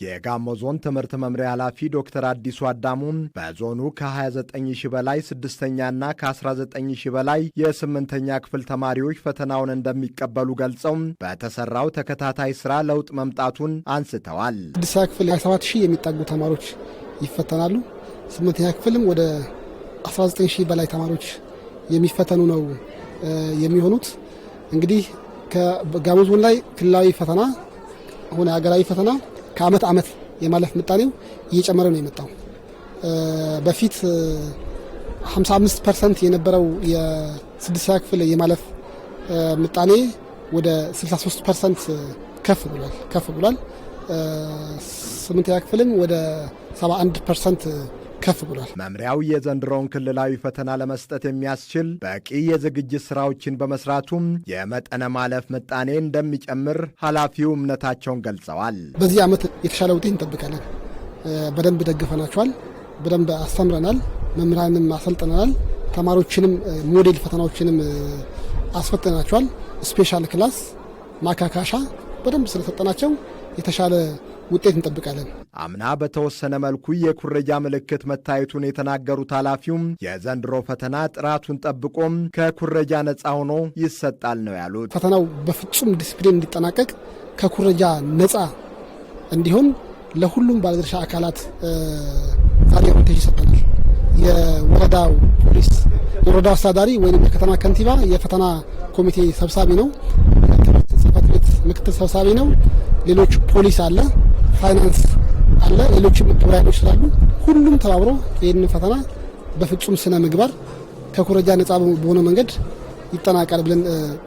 የጋሞ ዞን ትምህርት መምሪያ ኃላፊ ዶክተር አዲሱ አዳሙ በዞኑ ከ29000 በላይ ስድስተኛና ከ19000 በላይ የ8ኛ ክፍል ተማሪዎች ፈተናውን እንደሚቀበሉ ገልጸው በተሰራው ተከታታይ ስራ ለውጥ መምጣቱን አንስተዋል። ስድስተኛ ክፍል 27000 የሚጠጉ ተማሪዎች ይፈተናሉ። 8ኛ ክፍልም ወደ 19000 በላይ ተማሪዎች የሚፈተኑ ነው የሚሆኑት። እንግዲህ ከጋሞ ዞን ላይ ክልላዊ ፈተና ሆነ ሀገራዊ ፈተና ከአመት አመት የማለፍ ምጣኔው እየጨመረ ነው የመጣው። በፊት 55% የነበረው የስድስተኛ ክፍል የማለፍ ምጣኔ ወደ 63% ከፍ ብሏል። 8ኛ ክፍልም ወደ 71% ከፍ ብሏል። መምሪያው የዘንድሮውን ክልላዊ ፈተና ለመስጠት የሚያስችል በቂ የዝግጅት ስራዎችን በመስራቱም የመጠነ ማለፍ ምጣኔ እንደሚጨምር ኃላፊው እምነታቸውን ገልጸዋል። በዚህ ዓመት የተሻለ ውጤት እንጠብቃለን። በደንብ ደግፈናቸዋል፣ በደንብ አስተምረናል፣ መምህራንም አሰልጥነናል፣ ተማሪዎችንም ሞዴል ፈተናዎችንም አስፈትናቸዋል። ስፔሻል ክላስ ማካካሻ በደንብ ስለሰጠናቸው የተሻለ ውጤት እንጠብቃለን። አምና በተወሰነ መልኩ የኩረጃ ምልክት መታየቱን የተናገሩት ኃላፊውም የዘንድሮ ፈተና ጥራቱን ጠብቆም ከኩረጃ ነፃ ሆኖ ይሰጣል ነው ያሉት። ፈተናው በፍጹም ዲሲፕሊን እንዲጠናቀቅ ከኩረጃ ነፃ እንዲሆን ለሁሉም ባለድርሻ አካላት ዛሬ ኦሪንቴሽን ሰጥተናል። የወረዳው ፖሊስ፣ የወረዳው አስተዳዳሪ ወይም የከተማ ከንቲባ የፈተና ኮሚቴ ሰብሳቢ ነው። ጽሕፈት ቤት ምክትል ሰብሳቢ ነው። ሌሎች ፖሊስ አለ፣ ፋይናንስ አለ፣ ሌሎችም ተወያዮች ስላሉ ሁሉም ተባብሮ ይህንን ፈተና በፍጹም ስነ ምግባር ከኩረጃ ነፃ በሆነ መንገድ ይጠናቀቃል ብለን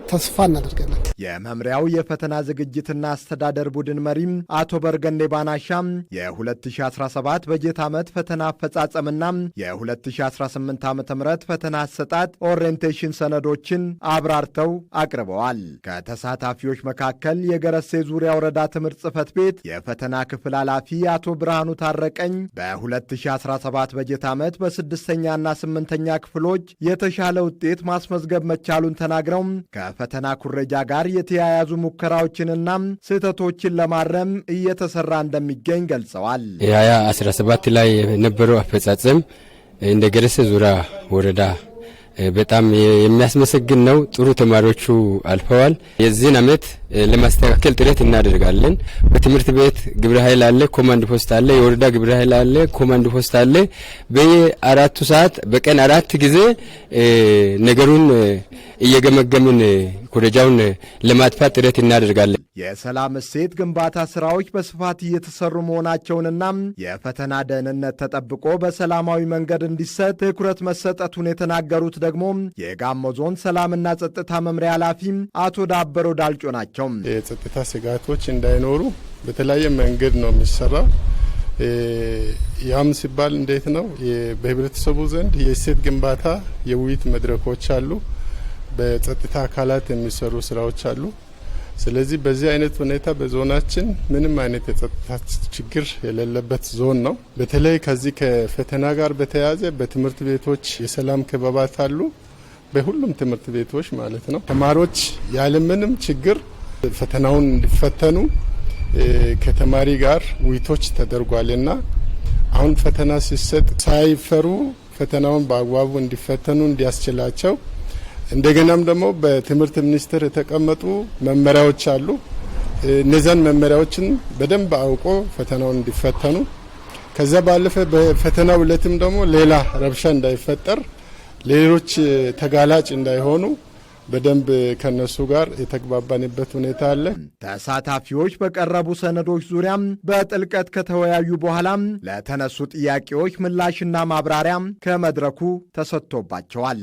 ተስፋ እናደርጋለን። የመምሪያው የፈተና ዝግጅትና አስተዳደር ቡድን መሪም አቶ በርገኔ ባናሻም የ2017 በጀት ዓመት ፈተና አፈጻጸምና የ2018 ዓ.ም ፈተና አሰጣጥ ኦሪየንቴሽን ሰነዶችን አብራርተው አቅርበዋል። ከተሳታፊዎች መካከል የገረሴ ዙሪያ ወረዳ ትምህርት ጽሕፈት ቤት የፈተና ክፍል ኃላፊ አቶ ብርሃኑ ታረቀኝ በ2017 በጀት ዓመት በስድስተኛና 8ኛ ክፍሎች የተሻለ ውጤት ማስመዝገብ መቻሉን ተናግረው ከፈተና ኩረጃ ጋር የተያያዙ ሙከራዎችንና ስህተቶችን ለማረም እየተሰራ እንደሚገኝ ገልጸዋል። 2017 ላይ የነበረው አፈጻጸም እንደ ገረሴ ዙሪያ ወረዳ በጣም የሚያስመሰግን ነው። ጥሩ ተማሪዎቹ አልፈዋል። የዚህን ዓመት ለማስተካከል ጥረት እናደርጋለን። በትምህርት ቤት ግብረ ኃይል አለ፣ ኮማንድ ፖስት አለ፣ የወረዳ ግብረ ኃይል አለ፣ ኮማንድ ፖስት አለ። በየአራቱ ሰዓት በቀን 4 ጊዜ ነገሩን እየገመገምን ኩረጃውን ለማጥፋት ጥረት እናደርጋለን። የሰላም እሴት ግንባታ ስራዎች በስፋት እየተሰሩ መሆናቸውንና የፈተና ደህንነት ተጠብቆ በሰላማዊ መንገድ እንዲሰጥ ትኩረት መሰጠቱን የተናገሩት ደግሞ የጋሞ ዞን ሰላምና ጸጥታ መምሪያ ኃላፊ አቶ ዳበሮ ዳልጮ ናቸው። የጸጥታ ስጋቶች እንዳይኖሩ በተለያየ መንገድ ነው የሚሰራው። ያም ሲባል እንዴት ነው? በህብረተሰቡ ዘንድ የእሴት ግንባታ የውይይት መድረኮች አሉ። በጸጥታ አካላት የሚሰሩ ስራዎች አሉ። ስለዚህ በዚህ አይነት ሁኔታ በዞናችን ምንም አይነት የጸጥታ ችግር የሌለበት ዞን ነው። በተለይ ከዚህ ከፈተና ጋር በተያያዘ በትምህርት ቤቶች የሰላም ክበባት አሉ። በሁሉም ትምህርት ቤቶች ማለት ነው። ተማሪዎች ያለምንም ችግር ፈተናውን እንዲፈተኑ ከተማሪ ጋር ውይይቶች ተደርጓልና አሁን ፈተና ሲሰጥ ሳይፈሩ ፈተናውን በአግባቡ እንዲፈተኑ እንዲያስችላቸው እንደገናም ደግሞ በትምህርት ሚኒስቴር የተቀመጡ መመሪያዎች አሉ። እነዛን መመሪያዎችን በደንብ አውቆ ፈተናውን እንዲፈተኑ ከዛ ባለፈ በፈተናው ዕለትም ደግሞ ሌላ ረብሻ እንዳይፈጠር ሌሎች ተጋላጭ እንዳይሆኑ በደንብ ከነሱ ጋር የተግባባንበት ሁኔታ አለ። ተሳታፊዎች በቀረቡ ሰነዶች ዙሪያም በጥልቀት ከተወያዩ በኋላም ለተነሱ ጥያቄዎች ምላሽና ማብራሪያም ከመድረኩ ተሰጥቶባቸዋል።